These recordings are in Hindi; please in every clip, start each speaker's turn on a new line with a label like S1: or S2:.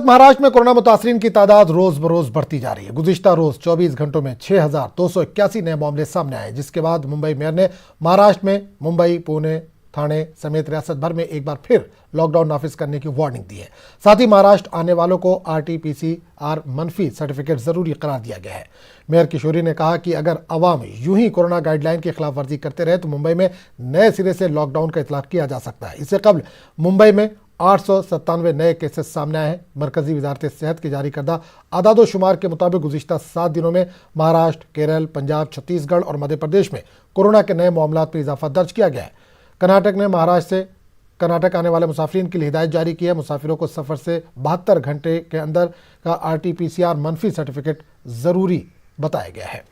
S1: महाराष्ट्र में कोरोना मुतासरीन की तादाद रोज बरोज बढ़ती जा रही है। गुज़िश्ता रोज 24 घंटों में 6,281 नए मामले सामने आए, जिसके बाद मुंबई मेयर ने महाराष्ट्र में मुंबई, पुणे, थाने समेत रियासत भर में एक बार फिर लॉकडाउन नाफिज करने की वार्निंग दी है। साथ ही महाराष्ट्र आने वालों को RT-PCR मनफी सर्टिफिकेट जरूरी करार दिया गया है। मेयर किशोरी ने कहा कि अगर अवाम यूं ही कोरोना गाइडलाइन की खिलाफ वर्जी करते रहे तो मुंबई में नए सिरे से लॉकडाउन का इतलाक किया जा सकता है। इससे कबल मुंबई में 897 नए केसेस सामने आए हैं। मरकजी वजारत सेहत की जारी करदा आदादोशुमार के मुताबिक गुज़िश्ता 7 दिनों में महाराष्ट्र, केरल, पंजाब, छत्तीसगढ़ और मध्य प्रदेश में कोरोना के नए मामलों में इजाफा दर्ज किया गया है। कर्नाटक ने महाराष्ट्र से कर्नाटक आने वाले मुसाफिरीन के लिए हिदायत जारी की है। मुसाफिरों को सफर से 72 घंटे के अंदर का RT-PCR मनफी सर्टिफिकेट जरूरी बताया गया है।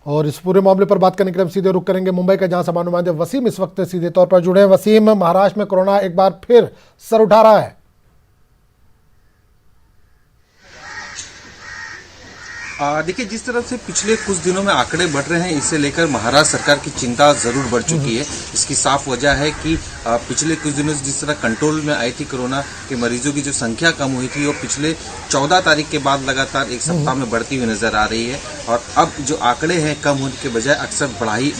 S1: और इस पूरे मामले पर बात करने के लिए हम सीधे रुख करेंगे मुंबई का, जहां समाचार नुमाइंदे वसीम इस वक्त सीधे तौर पर जुड़े हैं। वसीम, महाराष्ट्र में कोरोना एक बार फिर सर उठा रहा है।
S2: देखिए, जिस तरह से पिछले कुछ दिनों में आंकड़े बढ़ रहे हैं, इसे लेकर महाराष्ट्र सरकार की चिंता जरूर बढ़ चुकी है। इसकी साफ वजह है कि पिछले कुछ दिनों से जिस तरह कंट्रोल में आई थी कोरोना के मरीजों की जो संख्या कम हुई थी, वो पिछले 14 तारीख के बाद लगातार एक सप्ताह में बढ़ती हुई नजर आ रही है। और अब जो आंकड़े हैं कम होने के बजाय अक्सर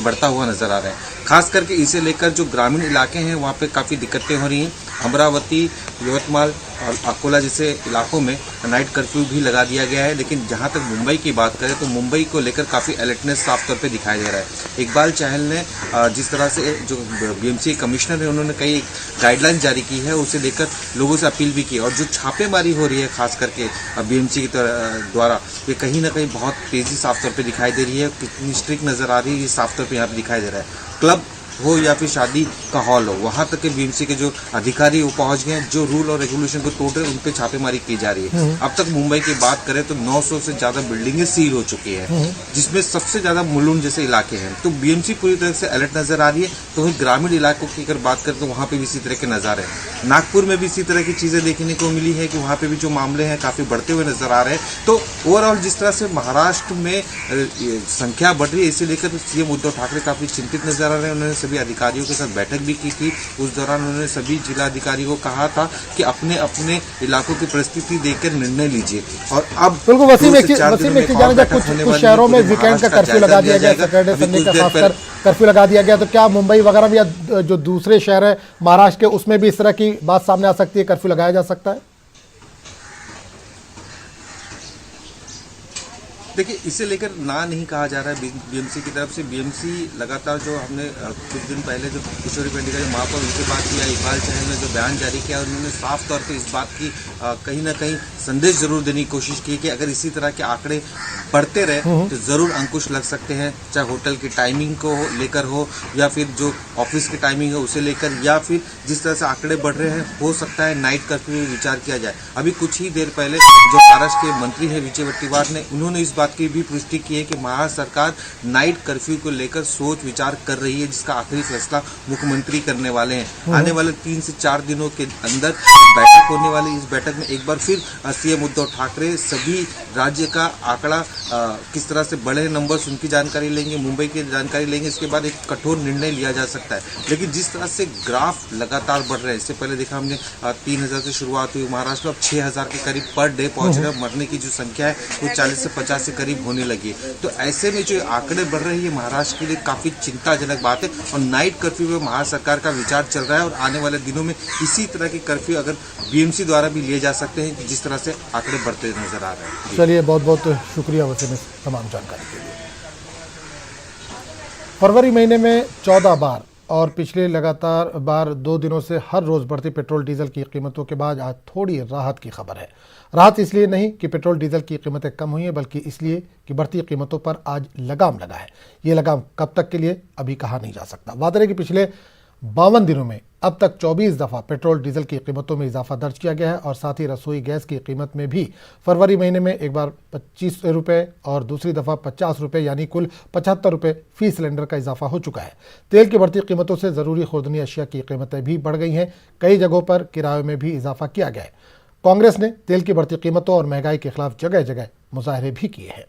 S2: बढ़ता हुआ नजर आ रहा है। खास करके इसे लेकर जो ग्रामीण इलाके हैं वहाँ पे काफ़ी दिक्कतें हो रही हैं। अमरावती, यवतमाल और अकोला जैसे इलाकों में नाइट कर्फ्यू भी लगा दिया गया है। लेकिन जहां तक मुंबई की बात करें तो मुंबई को लेकर काफ़ी अलर्टनेस साफ तौर पे दिखाई दे रहा है। इकबाल चहल ने जिस तरह से जो BMC कमिश्नर है उन्होंने कई गाइडलाइन जारी की है, उसे लेकर लोगों से अपील भी की। और जो छापेमारी हो रही है खास करके BMC की द्वारा, ये कहीं ना कहीं बहुत तेज़ी साफ तौर पर दिखाई दे रही है। कितनी स्ट्रिक्ट नज़र आ रही है ये साफ तौर पर यहाँ पर दिखाई दे रहा है। क्लब हो या फिर शादी का हॉल हो, वहां तक के BMC के जो अधिकारी वो पहुंच गए हैं। जो रूल और रेगुलेशन को तोड़ रहे उन पे छापेमारी की जा रही है। अब तक मुंबई की बात करें तो 900 से ज्यादा बिल्डिंगें सील हो चुकी है, जिसमें सबसे ज्यादा मुलुंड जैसे इलाके हैं। तो BMC पूरी तरह से अलर्ट नजर आ रही है। तो वहीं ग्रामीण इलाकों की अगर बात करें तो वहां पे भी इसी तरह के नजारे हैं। नागपुर में भी इसी तरह की चीजें देखने को मिली है कि वहां पे भी जो मामले हैं काफी बढ़ते हुए नजर आ रहे हैं। तो ओवरऑल जिस तरह से महाराष्ट्र में संख्या बढ़ रही है, इसे लेकर CM उद्धव ठाकरे काफी चिंतित नजर आ रहे हैं। उन्होंने सभी अधिकारियों के साथ बैठक भी की थी। उस दौरान उन्होंने सभी जिला अधिकारियों को कहा था कि अपने अपने इलाकों की परिस्थिति देखकर निर्णय लीजिए। और अब
S1: बिल्कुल वसीम, कुछ शहरों में वीकेंड का कर्फ्यू लगा दिया गया, सैटरडे संडे का खासकर कर्फ्यू लगा दिया गया। तो क्या मुंबई वगैरह में या जो दूसरे शहर है महाराष्ट्र के, उसमें भी इस तरह की बात सामने आ सकती है, कर्फ्यू लगाया जा सकता है?
S2: देखिए, इसे लेकर ना नहीं कहा जा रहा है BMC की तरफ से। BMC लगातार जो हमने कुछ दिन पहले जो किशोरी पेंडी का जो महापौर उनसे बात किया, इकबाल चहल ने जो बयान जारी किया, उन्होंने साफ तौर पे इस बात की कहीं ना कहीं संदेश जरूर देने की कोशिश की कि अगर इसी तरह के आंकड़े बढ़ते रहे तो जरूर अंकुश लग सकते हैं। चाहे होटल की टाइमिंग को लेकर हो या फिर जो ऑफिस की टाइमिंग है उसे लेकर, या फिर जिस तरह से आंकड़े बढ़ रहे हैं हो सकता है नाइट कर्फ्यू में विचार किया जाए। अभी कुछ ही देर पहले जो महाराष्ट्र के मंत्री है विजय वट्टीवार ने, उन्होंने इस बात की भी पुष्टि की है कि महाराष्ट्र सरकार नाइट कर्फ्यू को लेकर सोच विचार कर रही है, जिसका आखिरी फैसला मुख्यमंत्री करने वाले हैं। आने वाले 3 से 4 दिनों के अंदर बैठक होने वाली। इस बैठक में एक बार फिर CM उद्धव ठाकरे सभी राज्य का आंकड़ा किस तरह से बढ़े नंबर्स उनकी जानकारी लेंगे, मुंबई की जानकारी लेंगे। इसके बाद एक कठोर निर्णय लिया जा सकता है। लेकिन जिस तरह से ग्राफ लगातार बढ़ रहे हैं, इससे पहले देखा हमने 3000 से शुरुआत हुई महाराष्ट्र में, अब 6000 के करीब पर डे पहुंच रहे हैं। मरने की जो संख्या है वो 40 से 50 से करीब होने लगी है। तो ऐसे में जो आंकड़े बढ़ रहे हैं ये महाराष्ट्र के लिए काफी चिंताजनक बात है। और नाइट कर्फ्यू में महाराष्ट्र सरकार का विचार चल रहा है और आने वाले दिनों में इसी तरह के कर्फ्यू अगर BMC द्वारा भी लिए जा सकते हैं, जिस तरह से आंकड़े बढ़ते नजर आ रहे हैं।
S1: चलिए, बहुत बहुत शुक्रिया वसीम इस तमाम जानकारी के लिए। फरवरी महीने में 14 बार और पिछले लगातार बार 2 दिनों से हर रोज़ बढ़ती पेट्रोल डीजल की कीमतों के बाद आज थोड़ी राहत की खबर है। राहत इसलिए नहीं कि पेट्रोल डीजल की कीमतें कम हुई हैं, बल्कि इसलिए कि बढ़ती कीमतों पर आज लगाम लगा है। ये लगाम कब तक के लिए अभी कहा नहीं जा सकता। बात है कि पिछले 52 दिनों में अब तक 24 दफ़ा पेट्रोल डीजल की कीमतों में इजाफा दर्ज किया गया है। और साथ ही रसोई गैस की कीमत में भी फरवरी महीने में एक बार 25 रुपये और दूसरी दफ़ा 50 रुपये, यानी कुल 75 रुपये फी सिलेंडर का इजाफा हो चुका है। तेल की बढ़ती कीमतों से ज़रूरी खुर्दनी अशिया की कीमतें भी बढ़ गई हैं। कई जगहों पर किरायों में भी इजाफा किया गया है। कांग्रेस ने तेल की बढ़ती कीमतों और महंगाई के खिलाफ जगह जगह मुजाहरे भी किए हैं।